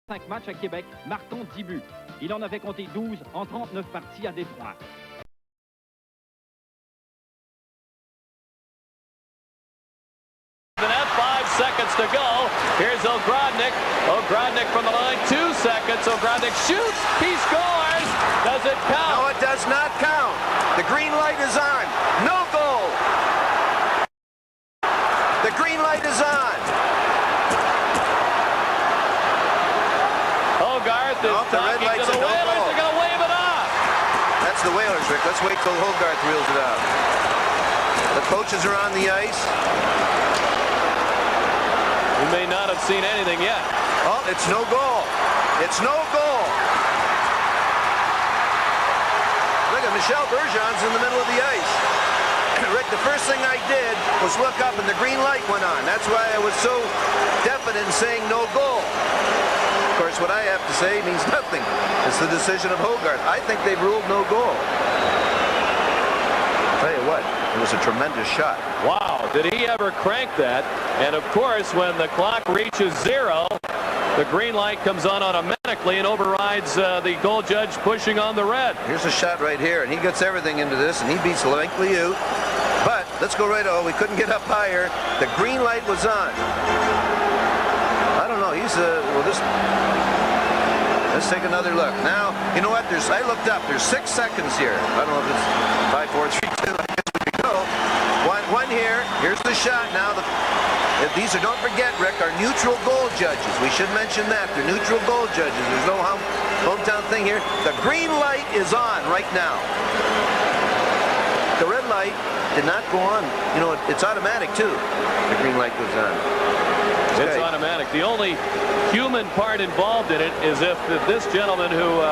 5 matchs à Québec, marquant 10 buts. Il en avait compté 12 en 39 parties à Détroit. Seconds to go. Here's Ogrodnik. Ogrodnik from the line. 2 seconds. Ogrodnik shoots. He scores. Does it count? No, it does not count. The green light is on. No goal. The green light is on. Hogarth is talking to the Whalers. They're going to wave it off. That's the Whalers, Rick. Let's wait till Hogarth reels it out. The coaches are on the ice. We may not have seen anything yet. Oh, it's no goal. It's no goal. Look at Michel Bergeron's in the middle of the ice. Rick, the first thing I did was look up and the green light went on. That's why I was so definite in saying no goal. Of course, what I have to say means nothing. It's the decision of Hogarth. I think they've ruled no goal. I'll tell you what, it was a tremendous shot. Wow, did he ever crank that? And of course, when the clock reaches 0, the green light comes on automatically and overrides the goal judge pushing on the red. Here's a shot right here, and he gets everything into this, and he beats Lankley out. But let's go right on. We couldn't get up higher. The green light was on. I don't know. He's well. Let's take another look. Now, you know what? I looked up. There's 6 seconds here. I don't know if it's 5, 4, 3, 2. I guess we could go. One here. Here's the shot. Now, these are, don't forget, Rick, are neutral goal judges. We should mention that. They're neutral goal judges. There's no hometown thing here. The green light is on right now. The red light did not go on. You know, it's automatic, too. The green light goes on. Okay. It's automatic. The only human part involved in it is if this gentleman who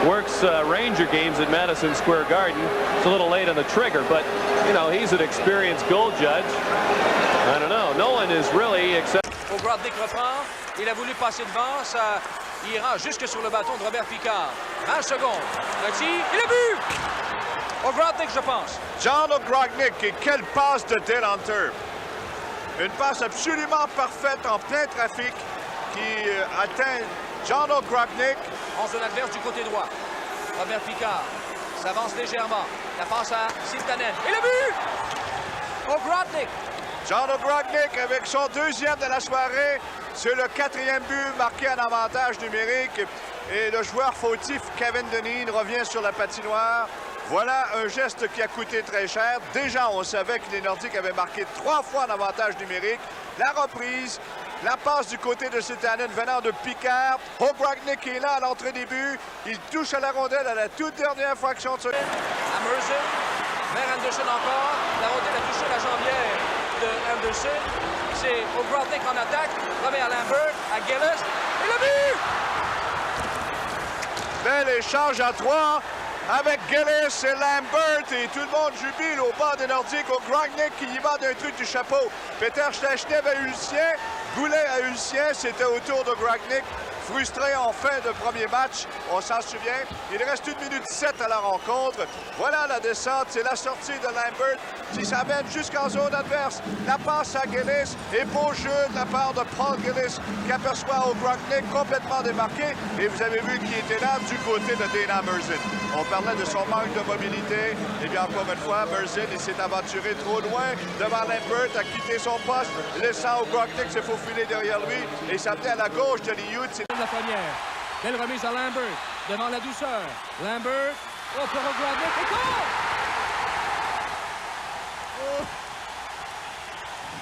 works Ranger games at Madison Square Garden is a little late on the trigger, but, you know, he's an experienced goal judge. I don't know. No one is really except. Ogrodnik reprend. Il a voulu passer devant. Ça ira jusque sur le bâton de Robert Picard. 20 secondes. Le tir. Et le but! Ogrodnik, je pense. John Ogrodnik, et quelle passe de Dead Hunter. Une passe absolument parfaite en plein trafic qui atteint John Ogrodnik. En zone adverse du côté droit. Robert Picard s'avance légèrement. La passe à Siltanen. Et le but! Ogrodnik. John Ogrodnik avec son 2e de la soirée. C'est le 4e but marqué en avantage numérique. Et le joueur fautif Kevin Dineen revient sur la patinoire. Voilà un geste qui a coûté très cher. Déjà, on savait que les Nordiques avaient marqué 3 fois en avantage numérique. La reprise, la passe du côté de Siltanen venant de Picard. Ogrodnik est là à l'entrée des buts. Il touche à la rondelle à la toute dernière fraction de seconde. À Mercer, vers Anderson encore. La rondelle a touché la jambière de Anderson. C'est Ogrodnik en attaque. Remet à Lambert, à Gillis. Et le but! Bel échange à 3. Avec Gillis et Lambert, et tout le monde jubile au bas des Nordiques. Ogrodnik qui y va d'un truc du chapeau. Peter Stechnev a eu le sien. Goulet a eu le sien. C'était au tour d'Ogrodnik. Frustré en fin de premier match, on s'en souvient. Il reste 1 minute 7 à la rencontre. Voilà la descente, c'est la sortie de Lambert qui s'amène jusqu'en zone adverse. La passe à Gillis et beau jeu de la part de Paul Gillis qui aperçoit Ogrodnik complètement démarqué. Et vous avez vu qui était là du côté de Dana Mercer. On parlait de son manque de mobilité. Et bien encore une fois, Mercer s'est aventuré trop loin devant Lambert, a quitté son poste, laissant Ogrodnik se faufiler derrière lui et s'amener à la gauche de Liut. La première. Belle remise à Lambert. Devant la douceur. Lambert. Oh, pour Ogrodnik. Et goal! Oh!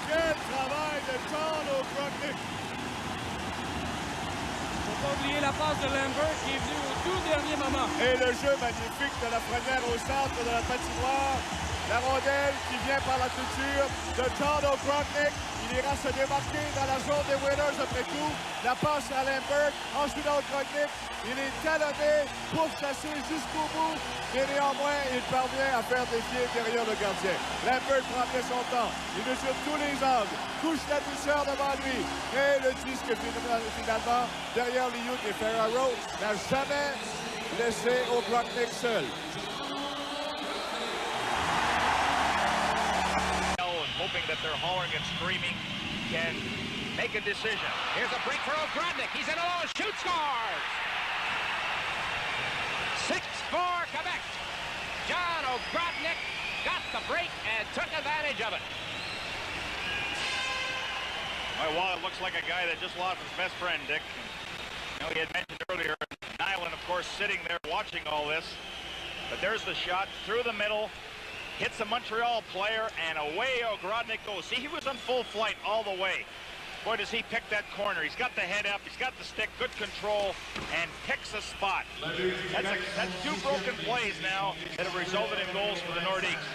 Quel travail de John Ogrodnik! Faut pas oublier la passe de Lambert qui est venue au tout dernier moment. Et le jeu magnifique de la première au centre de la patinoire. La rondelle qui vient par la culture de John Ogrodnik. Il ira se démarquer dans la zone des Whalers après tout. La passe à Lambert, ensuite à Ogrodnik. Il est talonné pour chasser jusqu'au bout. Mais néanmoins, il parvient à faire défier derrière le gardien. Lambert prend bien son temps. Il mesure tous les angles. Couche la douceur devant lui. Et le disque finalement, derrière Liut et Ferraro, n'a jamais laissé Ogrodnik seul. Hoping that their hollering and screaming can make a decision. Here's a break for Ogrodnik. He's in alone. Shoot, scores! 6-4 Quebec. John Ogrodnik got the break and took advantage of it. My wallet looks like a guy that just lost his best friend, Dick. You know, he had mentioned earlier, Nyland, of course, sitting there watching all this. But there's the shot through the middle, hits a Montreal player, and away Ogrodnik goes. See, he was on full flight all the way. Boy, does he pick that corner. He's got the head up, he's got the stick, good control, and picks a spot. That's two broken plays now that have resulted in goals for the Nordiques.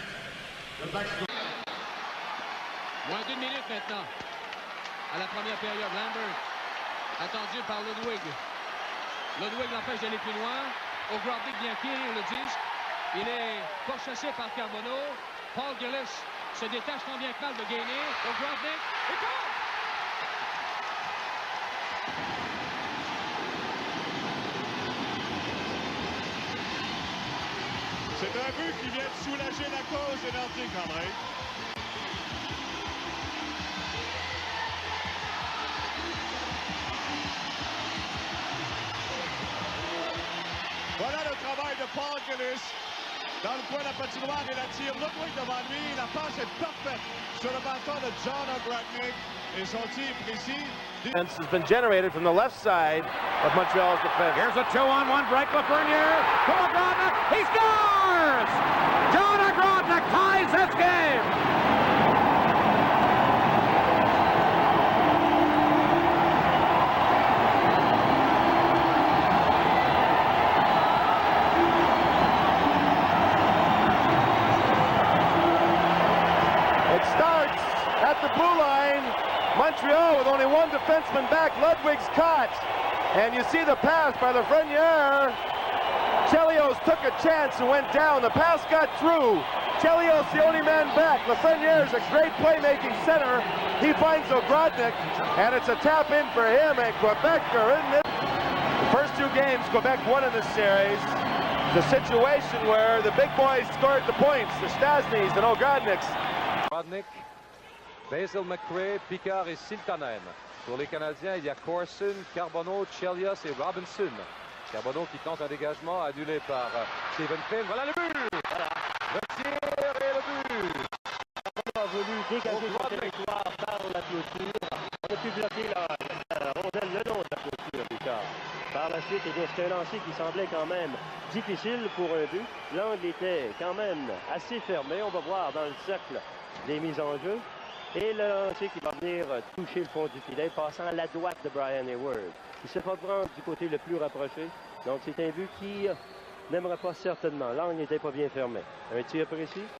Moins d'une minute maintenant. À la première période, Lambert, attendu par Ludwig. Ludwig l'empêche d'aller plus loin. Ogrodnik vient acquérir le disque. Il est pourchassé par Carbonneau. Paul Gillis se détache tant bien que mal de Gagné. Ogrodnik, et goal! C'est un but qui vient de soulager la cause des Nordiques, André. Voilà le travail de Paul Gillis dans le coin de la patinoire et la tire Ludwig devant lui. La passe est parfaite sur le bâton de John Ogrodnik et son tir précis. Defense has been generated from the left side of Montreal's defense. Here's a 2-on-1 break. Lafreniere to Ogrodnik. He scores! John Ogrodnik ties this game. It starts at the blue line. Montreal with only one defenseman back. Ludwig's caught. And you see the pass by Lafreniere. Chelios took a chance and went down. The pass got through. Chelios the only man back. Lafreniere is a great playmaking center. He finds Ogrodnik, and it's a tap in for him, and Quebec are in it. The first two games, Quebec won in this series. The situation where the big boys scored the points, the Stasnys and Ogrodniks. Ogrodnik, Basil McRae, Picard et Siltanen. Pour les Canadiens, il y a Corson, Carbonneau, Chelios et Robinson. Carbonneau qui tente un dégagement annulé par Stephen Finn. Voilà le but! Voilà. Le tir et le but! On a voulu dégager son territoire par la clôture. On a pu bloquer la rondelle le long de la clôture, Picard. Par la suite, c'était un lancer qui semblait quand même difficile pour un but. L'angle était quand même assez fermé. On va voir dans le cercle des mises en jeu. Et le lancer qui va venir toucher le fond du filet, passant à la droite de Brian Hayward. Il se fait prendre du côté le plus rapproché. Donc c'est un but qui n'aimerait pas certainement. L'angle n'était pas bien fermé. Un tir précis.